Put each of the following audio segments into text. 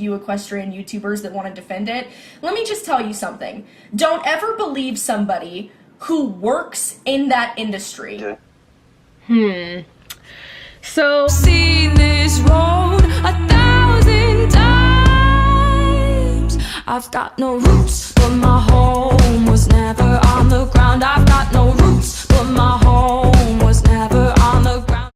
few equestrian YouTubers that want to defend it. Let me just tell you something. Don't ever believe somebody who works in that industry. So Seen this road 1,000 times. I've got no roots, but my home was never on the ground. I've got no roots, but my home was never on the ground.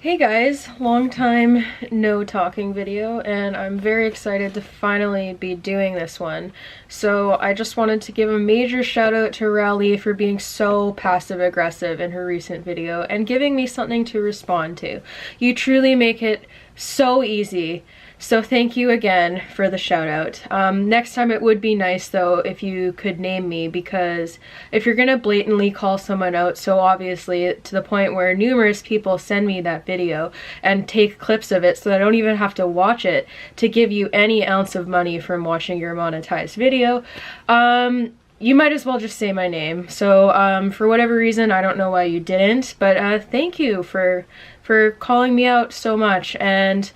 hey guys, long time no talking video, and I'm very excited to finally be doing this one. So I just wanted to give a major shout out to Rowley for being so passive aggressive in her recent video and giving me something to respond to. You truly make it so easy. So thank you again for the shout out. Next time it would be nice though if you could name me, because if you're gonna blatantly call someone out so obviously to the point where numerous people send me that video and take clips of it so I don't even have to watch it to give you any ounce of money from watching your monetized video, you might as well just say my name. So for whatever reason, I don't know why you didn't, but thank you for calling me out so much and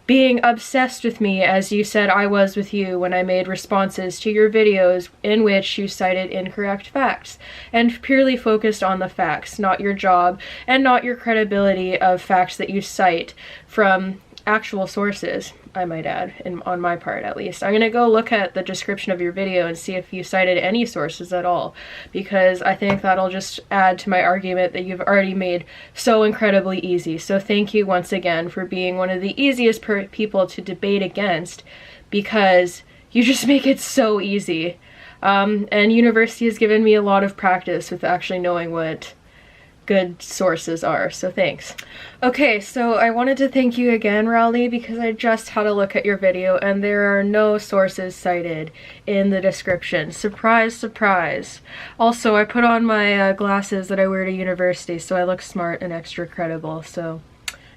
being obsessed with me as you said I was with you when I made responses to your videos in which you cited incorrect facts and purely focused on the facts, not your job and not your credibility of facts that you cite from actual sources, I might add, on my part at least. I'm gonna go look at the description of your video and see if you cited any sources at all, because I think that'll just add to my argument that you've already made so incredibly easy. So thank you once again for being one of the easiest people to debate against, because you just make it so easy. And university has given me a lot of practice with actually knowing what good sources are, so thanks. Okay, so I wanted to thank you again, Rowley, because I just had a look at your video and there are no sources cited in the description. Surprise, surprise. Also, I put on my glasses that I wear to university so I look smart and extra credible, so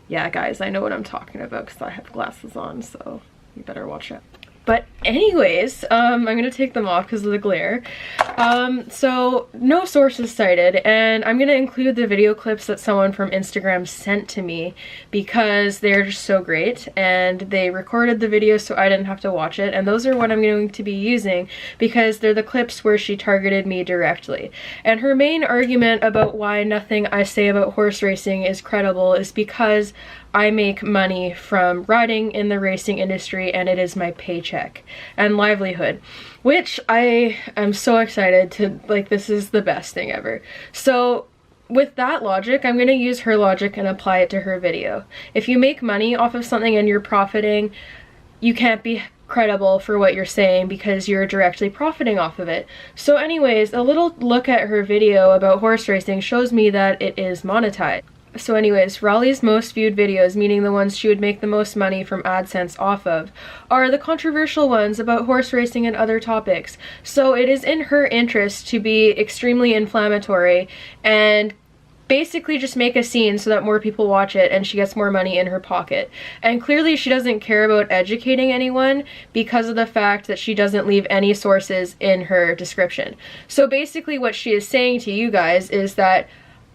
yeah guys, I know what I'm talking about because I have glasses on, so you better watch it. But anyways, I'm gonna take them off because of the glare. So no sources cited, and I'm gonna include the video clips that someone from Instagram sent to me because they're just so great and they recorded the video so I didn't have to watch it, and those are what I'm going to be using because they're the clips where she targeted me directly. And her main argument about why nothing I say about horse racing is credible is because I make money from riding in the racing industry and it is my paycheck and livelihood, which I am so excited to, like, this is the best thing ever. So with that logic, I'm going to use her logic and apply it to her video. If you make money off of something and you're profiting, you can't be credible for what you're saying because you're directly profiting off of it. So anyways, a little look at her video about horse racing shows me that it is monetized. So anyways, Rowley's most viewed videos, meaning the ones she would make the most money from AdSense off of, are the controversial ones about horse racing and other topics. So it is in her interest to be extremely inflammatory and basically just make a scene so that more people watch it and she gets more money in her pocket. And clearly she doesn't care about educating anyone because of the fact that she doesn't leave any sources in her description. So basically what she is saying to you guys is that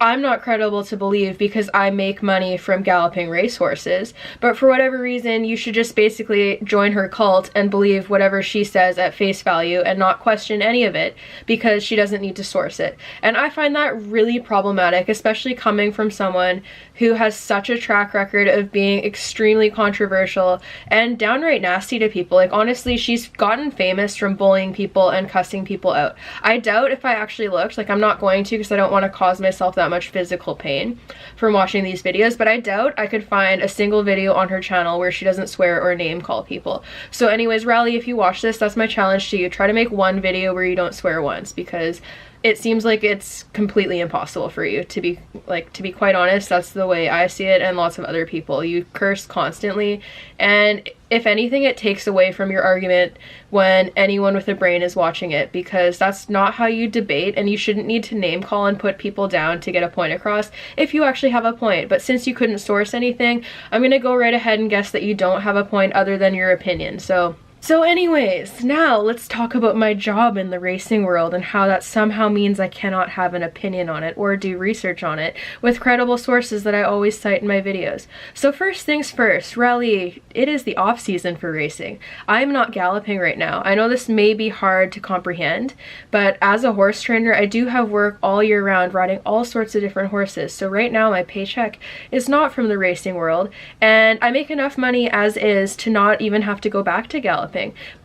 I'm not credible to believe because I make money from galloping racehorses, but for whatever reason you should just basically join her cult and believe whatever she says at face value and not question any of it because she doesn't need to source it. And I find that really problematic, especially coming from someone who has such a track record of being extremely controversial and downright nasty to people. Like honestly, she's gotten famous from bullying people and cussing people out. I doubt if I actually looked, like I'm not going to because I don't want to cause myself that much physical pain from watching these videos, but I doubt I could find a single video on her channel where she doesn't swear or name call people. So anyways, Rowley, if you watch this, that's my challenge to you. Try to make one video where you don't swear once, because it seems like it's completely impossible for you to be quite honest. That's the way I see it and lots of other people. You curse constantly, and if anything, it takes away from your argument when anyone with a brain is watching it, because that's not how you debate, and you shouldn't need to name call and put people down to get a point across if you actually have a point. But since you couldn't source anything, I'm gonna go right ahead and guess that you don't have a point other than your opinion. So So anyways, now let's talk about my job in the racing world and how that somehow means I cannot have an opinion on it or do research on it with credible sources that I always cite in my videos. So first things first, Raleigh, it is the off season for racing. I'm not galloping right now. I know this may be hard to comprehend, but as a horse trainer, I do have work all year round riding all sorts of different horses. So right now my paycheck is not from the racing world, and I make enough money as is to not even have to go back to galloping.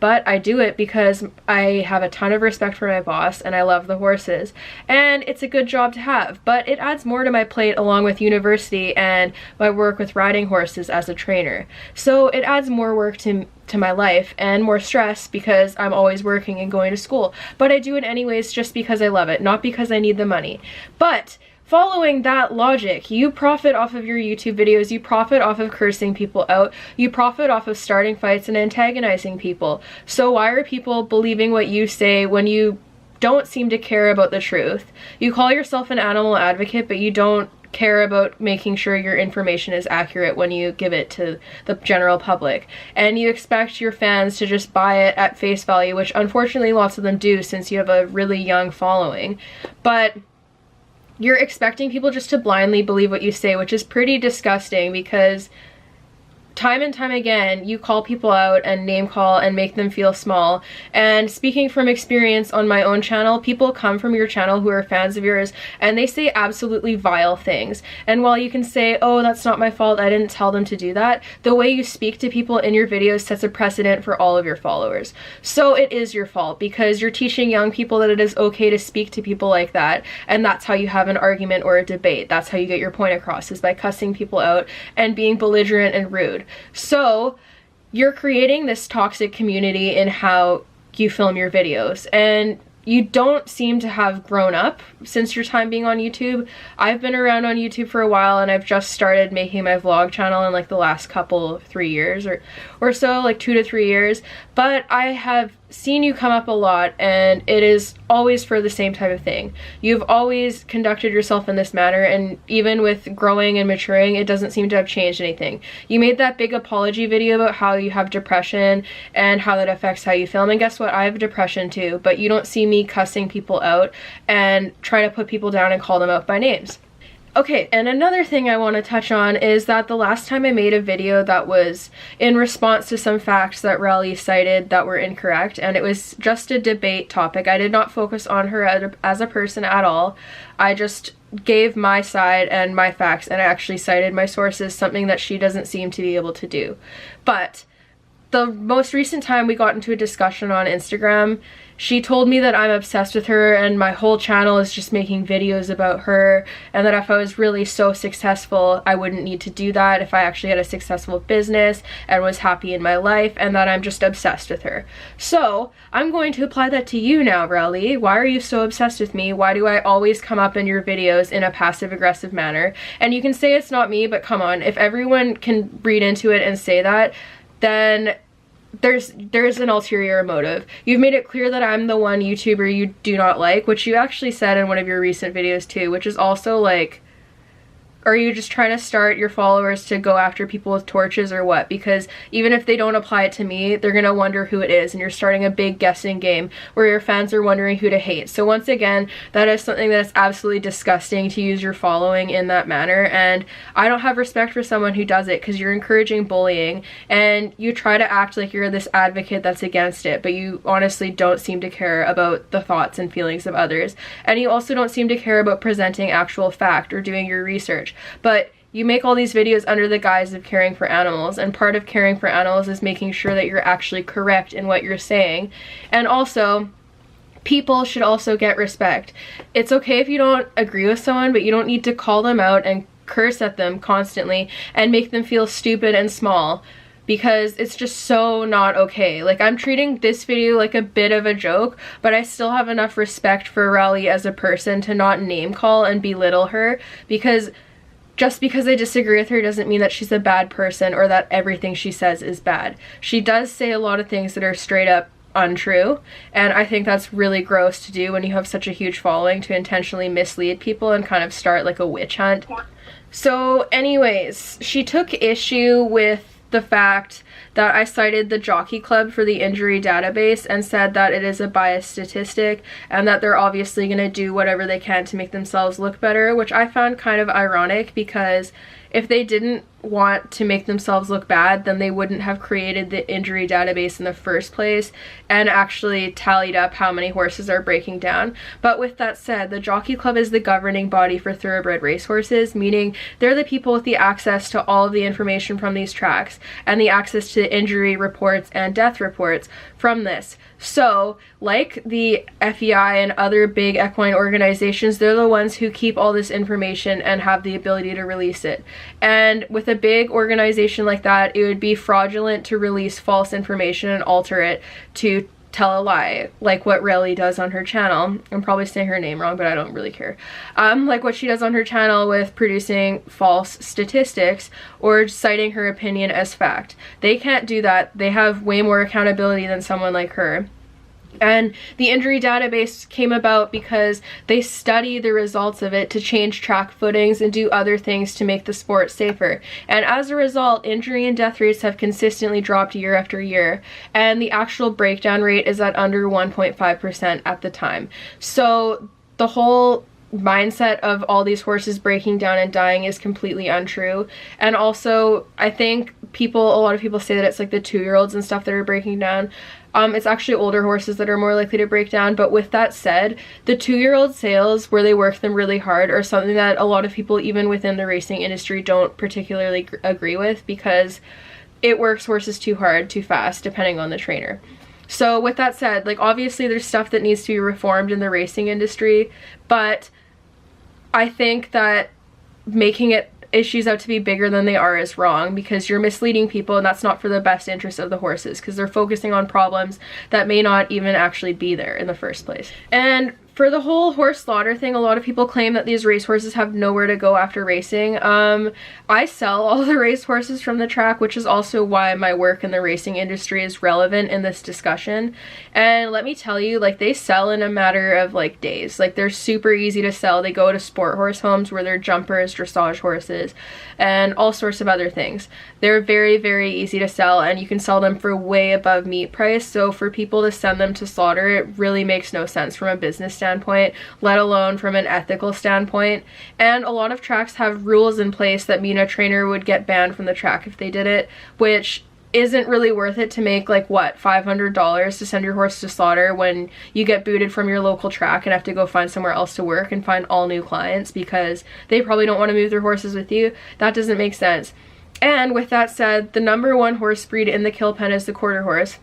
But I do it because I have a ton of respect for my boss and I love the horses, and it's a good job to have, but it adds more to my plate along with university and my work with riding horses as a trainer. So it adds more work to my life and more stress because I'm always working and going to school, but I do it anyways just because I love it, not because I need the money. But following that logic, you profit off of your YouTube videos, you profit off of cursing people out, you profit off of starting fights and antagonizing people. So why are people believing what you say when you don't seem to care about the truth? You call yourself an animal advocate, but you don't care about making sure your information is accurate when you give it to the general public. And you expect your fans to just buy it at face value, which unfortunately lots of them do since you have a really young following. But you're expecting people just to blindly believe what you say, which is pretty disgusting because time and time again, you call people out and name call and make them feel small. And speaking from experience on my own channel, people come from your channel who are fans of yours and they say absolutely vile things. And while you can say, oh, that's not my fault, I didn't tell them to do that, the way you speak to people in your videos sets a precedent for all of your followers. So it is your fault because you're teaching young people that it is okay to speak to people like that, and that's how you have an argument or a debate. That's how you get your point across, is by cussing people out and being belligerent and rude. So you're creating this toxic community in how you film your videos, and you don't seem to have grown up since your time being on YouTube. I've been around on YouTube for a while and I've just started making my vlog channel in like the last couple 3 years or so, like 2 to 3 years, but I have seen you come up a lot and it is always for the same type of thing. You've always conducted yourself in this manner, and even with growing and maturing, it doesn't seem to have changed anything. You made that big apology video about how you have depression and how that affects how you film, and guess what? I have depression too, but you don't see me cussing people out and trying to put people down and call them out by names. Okay, and another thing I want to touch on is that the last time I made a video that was in response to some facts that Raleigh cited that were incorrect, and it was just a debate topic. I did not focus on her as a person at all. I just gave my side and my facts, and I actually cited my sources, something that she doesn't seem to be able to do. But the most recent time we got into a discussion on Instagram, she told me that I'm obsessed with her and my whole channel is just making videos about her, and that if I was really so successful, I wouldn't need to do that if I actually had a successful business and was happy in my life, and that I'm just obsessed with her. So I'm going to apply that to you now, Raleigh. Why are you so obsessed with me? Why do I always come up in your videos in a passive-aggressive manner? And you can say it's not me, but come on, if everyone can read into it and say that, then there's an ulterior motive. You've made it clear that I'm the one YouTuber you do not like, which you actually said in one of your recent videos too, which is also like, are you just trying to start your followers to go after people with torches or what? Because even if they don't apply it to me, they're gonna wonder who it is, and you're starting a big guessing game where your fans are wondering who to hate. So once again, that is something that is absolutely disgusting, to use your following in that manner, and I don't have respect for someone who does it, because you're encouraging bullying and you try to act like you're this advocate that's against it, but you honestly don't seem to care about the thoughts and feelings of others, and you also don't seem to care about presenting actual fact or doing your research. But you make all these videos under the guise of caring for animals, and part of caring for animals is making sure that you're actually correct in what you're saying. And also, people should also get respect. It's okay if you don't agree with someone, but you don't need to call them out and curse at them constantly and make them feel stupid and small, because it's just so not okay. Like, I'm treating this video like a bit of a joke, but I still have enough respect for Raleigh as a person to not name call and belittle her, because just because I disagree with her doesn't mean that she's a bad person or that everything she says is bad. She does say a lot of things that are straight up untrue, and I think that's really gross to do when you have such a huge following, to intentionally mislead people and kind of start like a witch hunt. So anyways, she took issue with the fact that I cited the Jockey Club for the injury database and said that it is a biased statistic and that they're obviously going to do whatever they can to make themselves look better, which I found kind of ironic, because if they didn't want to make themselves look bad, then they wouldn't have created the injury database in the first place and actually tallied up how many horses are breaking down. But with that said, the Jockey Club is the governing body for thoroughbred racehorses, meaning they're the people with the access to all of the information from these tracks and the access to injury reports and death reports from this. So, like the FEI and other big equine organizations, they're the ones who keep all this information and have the ability to release it. And with a big organization like that, it would be fraudulent to release false information and alter it to tell a lie, like what Rayleigh does on her channel. I'm probably saying her name wrong, but I don't really care. Like what she does on her channel with producing false statistics or citing her opinion as fact. They can't do that. They have way more accountability than someone like her. And the injury database came about because they study the results of it to change track footings and do other things to make the sport safer. And as a result, injury and death rates have consistently dropped year after year. And the actual breakdown rate is at under 1.5% at the time. So the whole mindset of all these horses breaking down and dying is completely untrue. And also, I think a lot of people say that it's like the 2-year-olds and stuff that are breaking down. It's actually older horses that are more likely to break down. But with that said, the 2-year-old sales where they work them really hard are something that a lot of people, even within the racing industry, don't particularly agree with, because it works horses too hard, too fast, depending on the trainer. So with that said, like, obviously there's stuff that needs to be reformed in the racing industry, but I think that making it issues out to be bigger than they are is wrong, because you're misleading people, and that's not for the best interest of the horses, because they're focusing on problems that may not even actually be there in the first place. And for the whole horse slaughter thing, a lot of people claim that these racehorses have nowhere to go after racing. I sell all the racehorses from the track, which is also why my work in the racing industry is relevant in this discussion. And let me tell you, like, they sell in a matter of like days. Like, they're super easy to sell. They go to sport horse homes where they're jumpers, dressage horses, and all sorts of other things. They're very, very easy to sell, and you can sell them for way above meat price. So for people to send them to slaughter, it really makes no sense from a business standpoint, let alone from an ethical standpoint. And a lot of tracks have rules in place that mean a trainer would get banned from the track if they did it, which isn't really worth it to make, like, what, $500 to send your horse to slaughter when you get booted from your local track and have to go find somewhere else to work and find all new clients because they probably don't want to move their horses with you. That doesn't make sense. And with that said, the #1 horse breed in the kill pen is the quarter horse.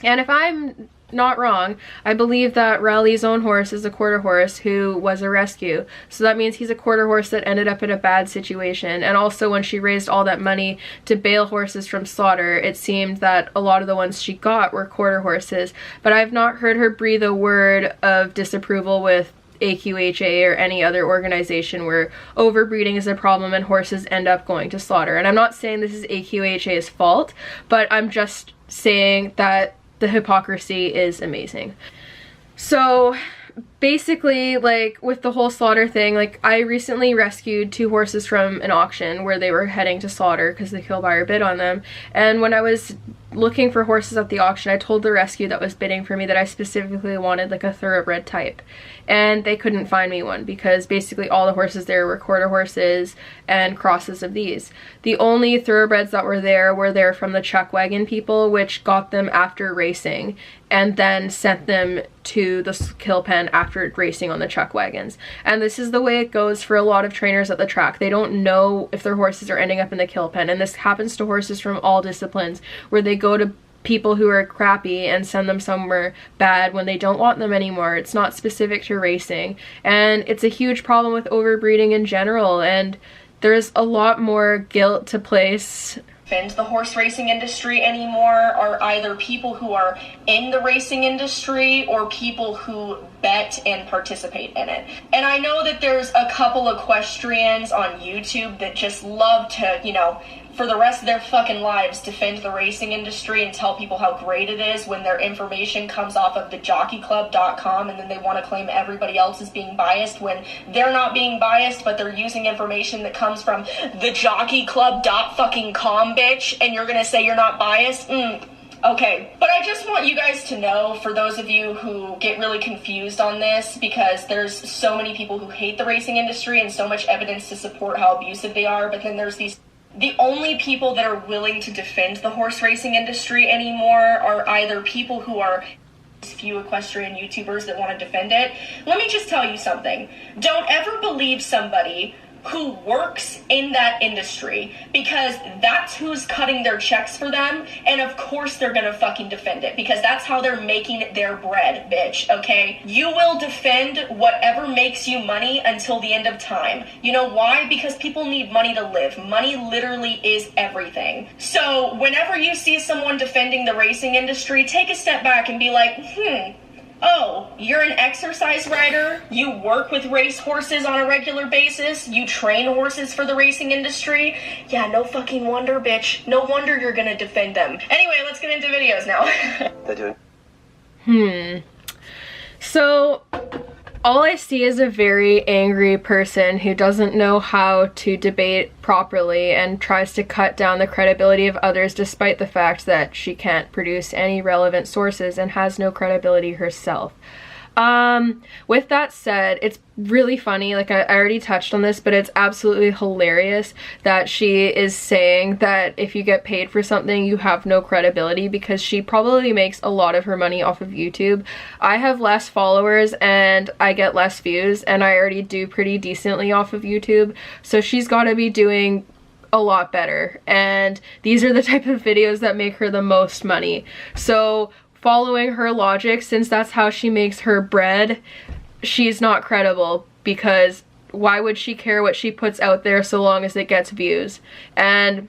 And if I'm not wrong, I believe that Raleigh's own horse is a quarter horse who was a rescue. So that means he's a quarter horse that ended up in a bad situation. And also, when she raised all that money to bail horses from slaughter, it seemed that a lot of the ones she got were quarter horses. But I've not heard her breathe a word of disapproval with AQHA or any other organization where overbreeding is a problem and horses end up going to slaughter. And I'm not saying this is AQHA's fault, but I'm just saying that the hypocrisy is amazing. So basically, like, with the whole slaughter thing, like, I recently rescued 2 horses from an auction where they were heading to slaughter because the kill buyer bid on them. And when I was looking for horses at the auction, I told the rescue that was bidding for me that I specifically wanted like a thoroughbred type, and they couldn't find me one because basically all the horses there were quarter horses and crosses of these. The only thoroughbreds that were there from the chuck wagon people, which got them after racing and then sent them to the kill pen after racing on the chuck wagons. And this is the way it goes for a lot of trainers at the track. They don't know if their horses are ending up in the kill pen, and this happens to horses from all disciplines where they go to people who are crappy and send them somewhere bad when they don't want them anymore. It's not specific to racing, and it's a huge problem with overbreeding in general, and there's a lot more guilt to place. The horse racing industry anymore are either people who are in the racing industry or people who bet and participate in it. And I know that there's a couple equestrians on YouTube that just love to, for the rest of their fucking lives defend the racing industry and tell people how great it is when their information comes off of thejockeyclub.com, and then they want to claim everybody else is being biased when they're not being biased, but they're using information that comes from thejockeyclub.com, bitch, and you're gonna say you're not biased? Okay, but I just want you guys to know, for those of you who get really confused on this, because there's so many people who hate the racing industry and so much evidence to support how abusive they are, but then there's the only people that are willing to defend the horse racing industry anymore are either people who are few equestrian YouTubers that want to defend it. Let me just tell you something. Don't ever believe somebody who works in that industry, because that's who's cutting their checks for them, and of course they're gonna fucking defend it, because that's how they're making their bread, bitch, okay? You will defend whatever makes you money until the end of time. You know why? Because people need money to live. Money literally is everything. So whenever you see someone defending the racing industry, take a step back and be like, oh, you're an exercise rider? You work with race horses on a regular basis? You train horses for the racing industry? Yeah, no fucking wonder, bitch. No wonder you're gonna defend them. Anyway, let's get into videos now. They're doing. So, all I see is a very angry person who doesn't know how to debate properly and tries to cut down the credibility of others despite the fact that she can't produce any relevant sources and has no credibility herself. With that said, it's really funny, like I already touched on this, but it's absolutely hilarious that she is saying that if you get paid for something, you have no credibility, because she probably makes a lot of her money off of YouTube. I have less followers and I get less views, and I already do pretty decently off of YouTube, so she's got to be doing a lot better, and these are the type of videos that make her the most money. So following her logic, since that's how she makes her bread, she's not credible, because why would she care what she puts out there so long as it gets views? And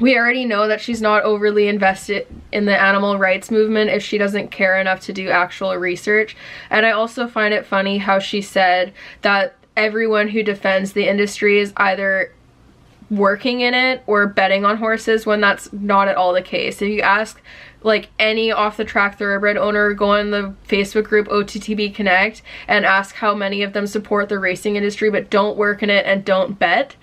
we already know that she's not overly invested in the animal rights movement if she doesn't care enough to do actual research. And I also find it funny how she said that everyone who defends the industry is either working in it or betting on horses, when that's not at all the case. If you ask like any off the track thoroughbred owner, go on the Facebook group OTTB Connect and ask how many of them support the racing industry but don't work in it and don't bet.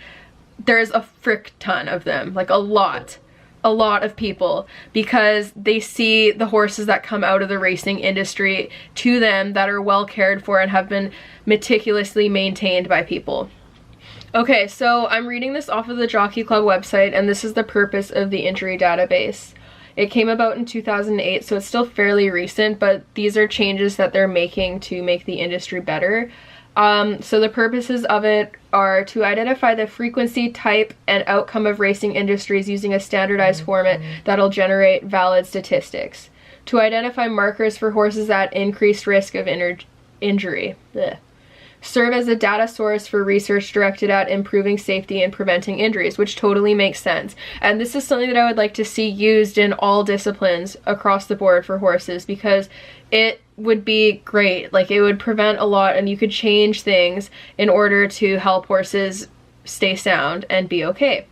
There's a frick ton of them, like a lot of people, because they see the horses that come out of the racing industry to them that are well cared for and have been meticulously maintained by people. Okay, so I'm reading this off of the Jockey Club website, and this is the purpose of the injury database. It came about in 2008, so it's still fairly recent, but these are changes that they're making to make the industry better. So the purposes of it are to identify the frequency, type, and outcome of racing industries using a standardized format that'll generate valid statistics. To identify markers for horses at increased risk of injury. Blech. Serve as a data source for research directed at improving safety and preventing injuries, which totally makes sense. And this is something that I would like to see used in all disciplines across the board for horses, because it would be great. Like, it would prevent a lot, and you could change things in order to help horses stay sound and be okay.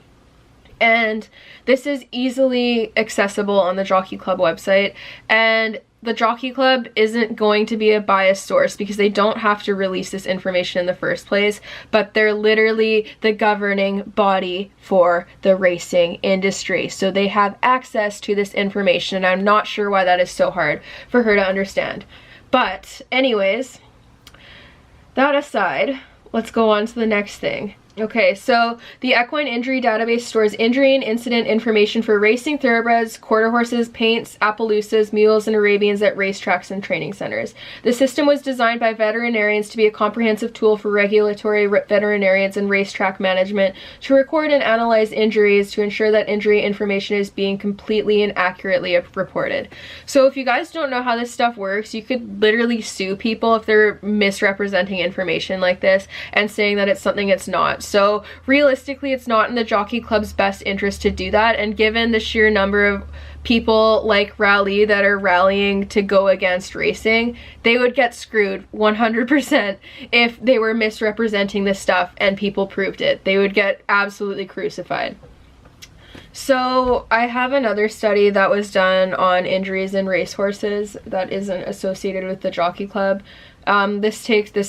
And this is easily accessible on the Jockey Club website, and the Jockey Club isn't going to be a biased source because they don't have to release this information in the first place, but they're literally the governing body for the racing industry. So they have access to this information, and I'm not sure why that is so hard for her to understand. But anyways, that aside, let's go on to the next thing. Okay, so the equine injury database stores injury and incident information for racing thoroughbreds, quarter horses, paints, Appaloosas, mules, and Arabians at racetracks and training centers. The system was designed by veterinarians to be a comprehensive tool for regulatory veterinarians and racetrack management to record and analyze injuries to ensure that injury information is being completely and accurately reported. So if you guys don't know how this stuff works, you could literally sue people if they're misrepresenting information like this and saying that it's something it's not. So realistically, it's not in the Jockey Club's best interest to do that, and given the sheer number of people like Raleigh that are rallying to go against racing, they would get screwed 100% if they were misrepresenting this stuff and people proved it. They would get absolutely crucified. So I have another study that was done on injuries in racehorses that isn't associated with the Jockey Club. This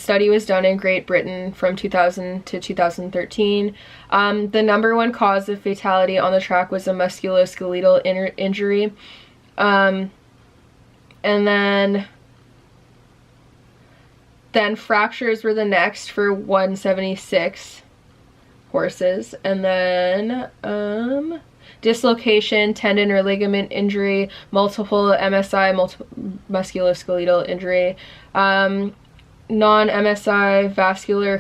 study was done in Great Britain from 2000 to 2013. The number one cause of fatality on the track was a musculoskeletal injury. And then fractures were the next for 176 horses. And then dislocation, tendon or ligament injury, multiple MSI, multiple musculoskeletal injury, non-MSI vascular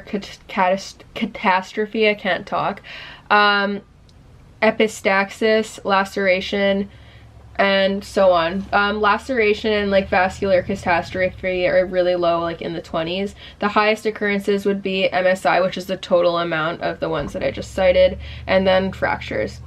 catastrophe, I can't talk, epistaxis, laceration, and so on. Laceration and like vascular catastrophe are really low, like in the 20s. The highest occurrences would be MSI, which is the total amount of the ones that I just cited, and then fractures.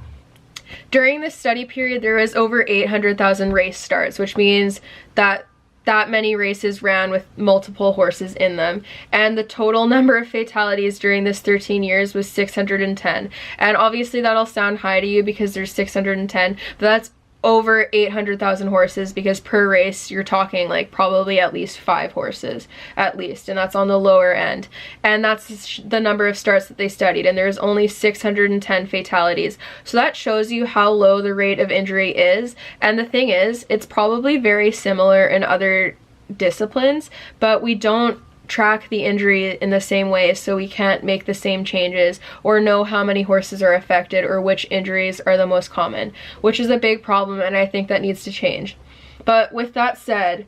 During this study period, there was over 800,000 race starts, which means that many races ran with multiple horses in them. And the total number of fatalities during this 13 years was 610. And obviously that'll sound high to you because there's 610, but that's over 800,000 horses, because per race you're talking like probably at least 5 horses at least, and that's on the lower end. And that's the number of starts that they studied, and there's only 610 fatalities. So that shows you how low the rate of injury is. And the thing is, it's probably very similar in other disciplines, but we don't track the injury in the same way, so we can't make the same changes or know how many horses are affected or which injuries are the most common, which is a big problem, and I think that needs to change. But with that said,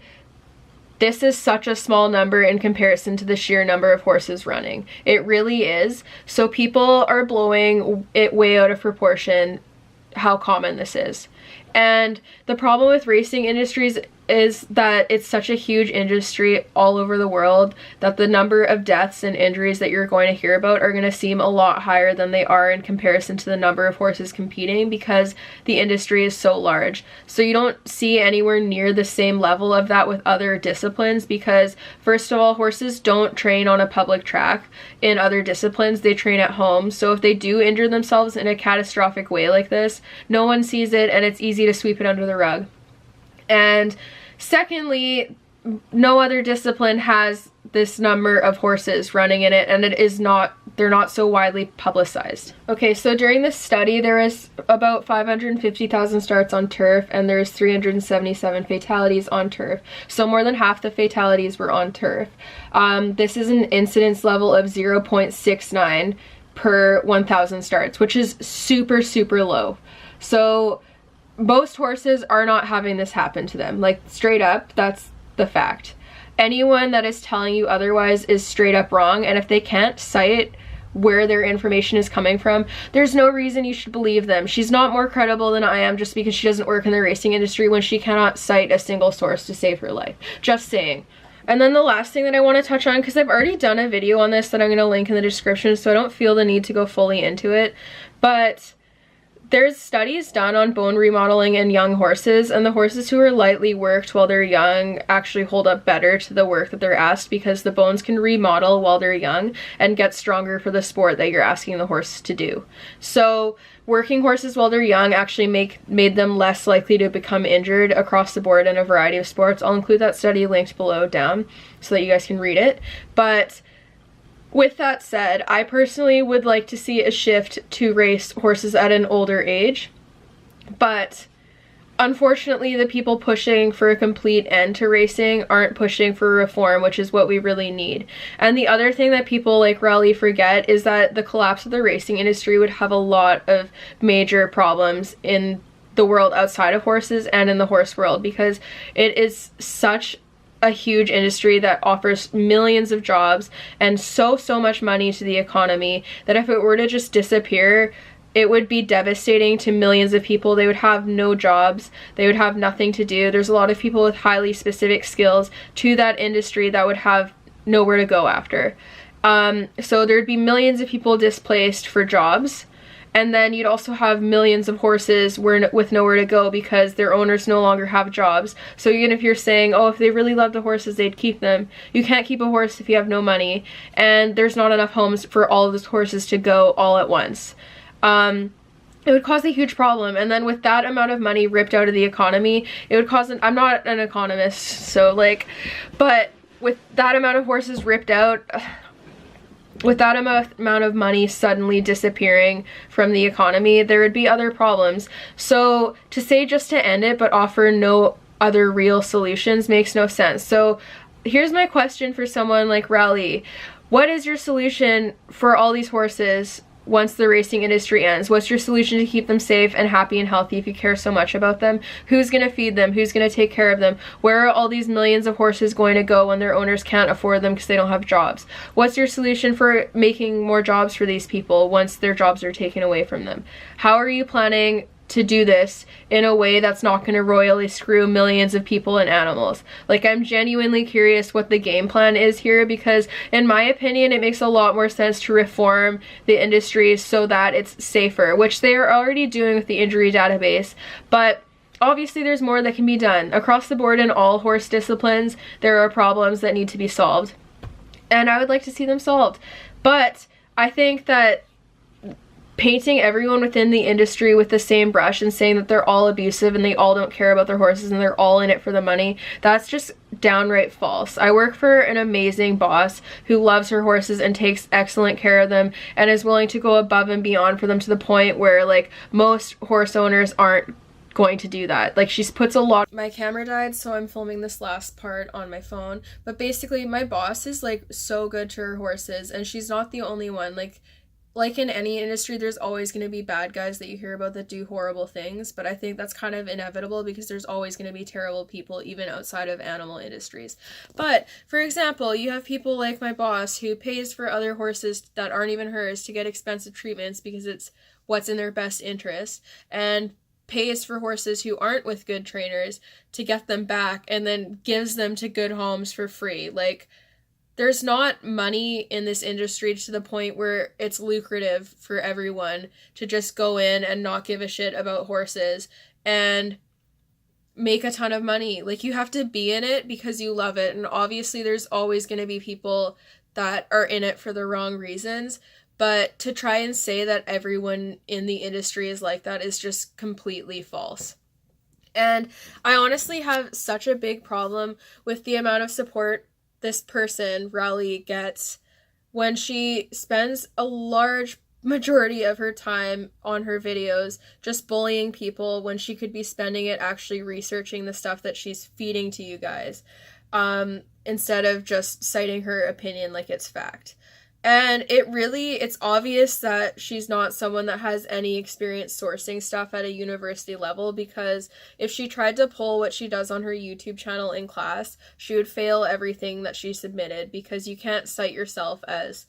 this is such a small number in comparison to the sheer number of horses running. It really is. So people are blowing it way out of proportion how common this is. And the problem with racing industries is that it's such a huge industry all over the world that the number of deaths and injuries that you're going to hear about are going to seem a lot higher than they are in comparison to the number of horses competing, because the industry is so large. So you don't see anywhere near the same level of that with other disciplines, because first of all, horses don't train on a public track. In other disciplines, they train at home. So if they do injure themselves in a catastrophic way like this, no one sees it and it's easy to sweep it under the rug. And secondly, no other discipline has this number of horses running in it, and they're not so widely publicized. Okay, so during this study, there was about 550,000 starts on turf, and there's 377 fatalities on turf. So more than half the fatalities were on turf. This is an incidence level of 0.69 per 1,000 starts, which is super, super low. So most horses are not having this happen to them. Like, straight up, that's the fact. Anyone that is telling you otherwise is straight up wrong, and if they can't cite where their information is coming from, there's no reason you should believe them. She's not more credible than I am just because she doesn't work in the racing industry when she cannot cite a single source to save her life. Just saying. And then the last thing that I want to touch on, because I've already done a video on this that I'm going to link in the description, so I don't feel the need to go fully into it, but there's studies done on bone remodeling in young horses, and the horses who are lightly worked while they're young actually hold up better to the work that they're asked, because the bones can remodel while they're young and get stronger for the sport that you're asking the horse to do. So working horses while they're young actually made them less likely to become injured across the board in a variety of sports. I'll include that study linked below down so that you guys can read it. But with that said, I personally would like to see a shift to race horses at an older age, but unfortunately the people pushing for a complete end to racing aren't pushing for reform, which is what we really need. And the other thing that people like Raleigh forget is that the collapse of the racing industry would have a lot of major problems in the world outside of horses and in the horse world, because it is such a huge industry that offers millions of jobs and so much money to the economy that if it were to just disappear, it would be devastating to millions of people. They would have no jobs, they would have nothing to do. There's a lot of people with highly specific skills to that industry that would have nowhere to go after. So there'd be millions of people displaced for jobs. And then you'd also have millions of horses with nowhere to go because their owners no longer have jobs. So even if you're saying, oh, if they really love the horses, they'd keep them. You can't keep a horse if you have no money. And there's not enough homes for all of those horses to go all at once. it would cause a huge problem. And then with that amount of money ripped out of the economy, it would cause I'm not an economist, so like, but with that amount of horses ripped out, with that amount of money suddenly disappearing from the economy, there would be other problems. So to say just to end it but offer no other real solutions makes no sense. So here's my question for someone like Raleigh. What is your solution for all these horses once the racing industry ends? What's your solution to keep them safe and happy and healthy if you care so much about them? Who's gonna feed them? Who's gonna take care of them? Where are all these millions of horses going to go when their owners can't afford them because they don't have jobs? What's your solution for making more jobs for these people once their jobs are taken away from them? How are you planning to do this in a way that's not going to royally screw millions of people and animals? Like, I'm genuinely curious what the game plan is here, because in my opinion it makes a lot more sense to reform the industry so that it's safer, which they are already doing with the injury database, but obviously there's more that can be done. Across the board in all horse disciplines there are problems that need to be solved, and I would like to see them solved. But I think that painting everyone within the industry with the same brush and saying that they're all abusive and they all don't care about their horses and they're all in it for the money, that's just downright false. I work for an amazing boss who loves her horses and takes excellent care of them and is willing to go above and beyond for them, to the point where like most horse owners aren't going to do that. Like, she puts a lot. My camera died, so I'm filming this last part on my phone, but basically my boss is like so good to her horses, and she's not the only one. Like in any industry, there's always going to be bad guys that you hear about that do horrible things, but I think that's kind of inevitable because there's always going to be terrible people even outside of animal industries. But for example, you have people like my boss who pays for other horses that aren't even hers to get expensive treatments because it's what's in their best interest, and pays for horses who aren't with good trainers to get them back, and then gives them to good homes for free. Like, there's not money in this industry to the point where it's lucrative for everyone to just go in and not give a shit about horses and make a ton of money. Like, you have to be in it because you love it, and obviously there's always going to be people that are in it for the wrong reasons, but to try and say that everyone in the industry is like that is just completely false. And I honestly have such a big problem with the amount of support this person, Raleigh, gets when she spends a large majority of her time on her videos just bullying people when she could be spending it actually researching the stuff that she's feeding to you guys, instead of just citing her opinion like it's fact. And it's obvious that she's not someone that has any experience sourcing stuff at a university level, because if she tried to pull what she does on her YouTube channel in class, she would fail everything that she submitted, because you can't cite yourself as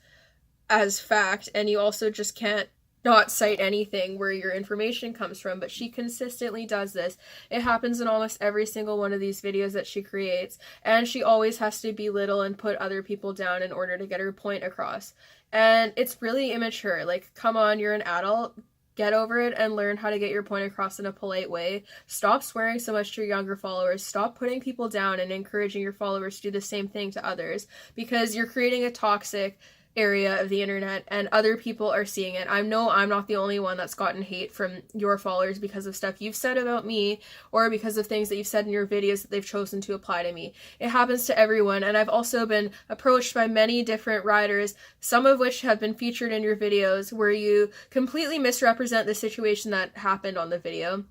fact, and you also just can't not cite anything where your information comes from. But she consistently does this. It happens in almost every single one of these videos that she creates, and she always has to belittle and put other people down in order to get her point across, and it's really immature. Like, come on, you're an adult, get over it and learn how to get your point across in a polite way. Stop swearing so much to your younger followers. Stop putting people down and encouraging your followers to do the same thing to others, because you're creating a toxic area of the internet and other people are seeing it. I know I'm not the only one that's gotten hate from your followers because of stuff you've said about me, or because of things that you've said in your videos that they've chosen to apply to me. It happens to everyone, and I've also been approached by many different riders, some of which have been featured in your videos, where you completely misrepresent the situation that happened on the video,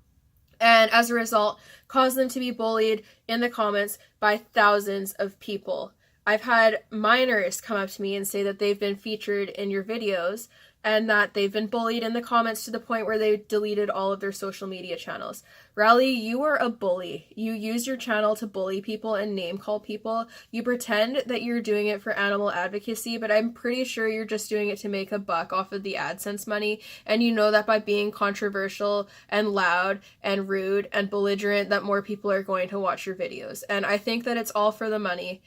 and as a result cause them to be bullied in the comments by thousands of people. I've had minors come up to me and say that they've been featured in your videos and that they've been bullied in the comments to the point where they deleted all of their social media channels. Raleigh, you are a bully. You use your channel to bully people and name call people. You pretend that you're doing it for animal advocacy, but I'm pretty sure you're just doing it to make a buck off of the AdSense money, and you know that by being controversial and loud and rude and belligerent that more people are going to watch your videos. And I think that it's all for the money.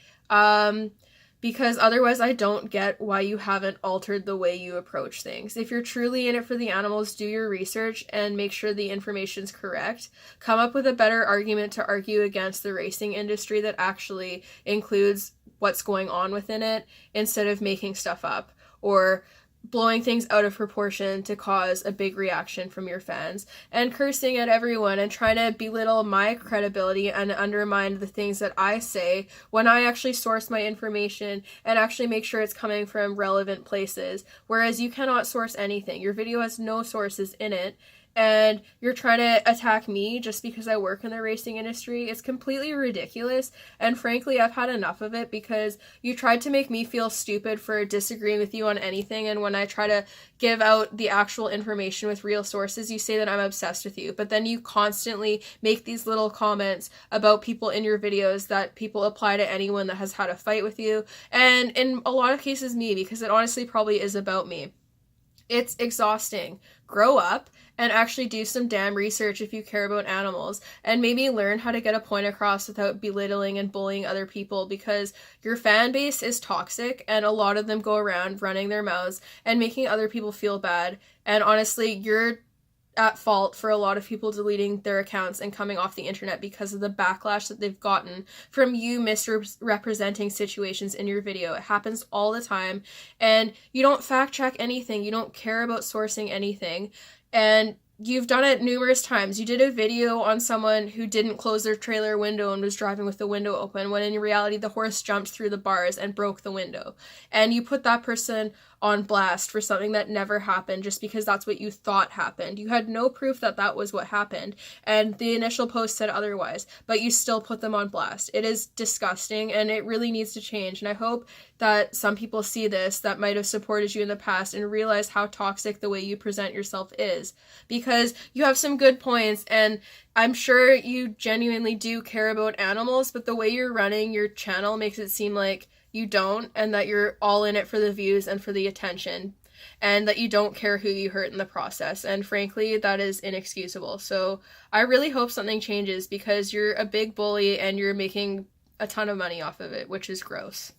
Because otherwise I don't get why you haven't altered the way you approach things. If you're truly in it for the animals, do your research and make sure the information's correct. Come up with a better argument to argue against the racing industry that actually includes what's going on within it, instead of making stuff up or blowing things out of proportion to cause a big reaction from your fans, and cursing at everyone and trying to belittle my credibility and undermine the things that I say when I actually source my information and actually make sure it's coming from relevant places, whereas you cannot source anything. Your video has no sources in it, and you're trying to attack me just because I work in the racing industry. It's completely ridiculous, and frankly, I've had enough of it because you tried to make me feel stupid for disagreeing with you on anything, and when I try to give out the actual information with real sources, you say that I'm obsessed with you, but then you constantly make these little comments about people in your videos that people apply to anyone that has had a fight with you, and in a lot of cases me, because it honestly probably is about me. It's exhausting. Grow up and actually do some damn research if you care about animals, and maybe learn how to get a point across without belittling and bullying other people, because your fan base is toxic and a lot of them go around running their mouths and making other people feel bad. And honestly, you're at fault for a lot of people deleting their accounts and coming off the internet because of the backlash that they've gotten from you misrepresenting situations in your video. It happens all the time, and you don't fact check anything. You don't care about sourcing anything, and you've done it numerous times. You did a video on someone who didn't close their trailer window and was driving with the window open, when in reality the horse jumped through the bars and broke the window, and you put that person on blast for something that never happened just because that's what you thought happened. You had no proof that that was what happened, and the initial post said otherwise, but you still put them on blast. It is disgusting, and it really needs to change, and I hope that some people see this that might have supported you in the past and realize how toxic the way you present yourself is, because you have some good points, and I'm sure you genuinely do care about animals, but the way you're running your channel makes it seem like you don't, and that you're all in it for the views and for the attention, and that you don't care who you hurt in the process, and frankly, that is inexcusable. So I really hope something changes, because you're a big bully and you're making a ton of money off of it, which is gross.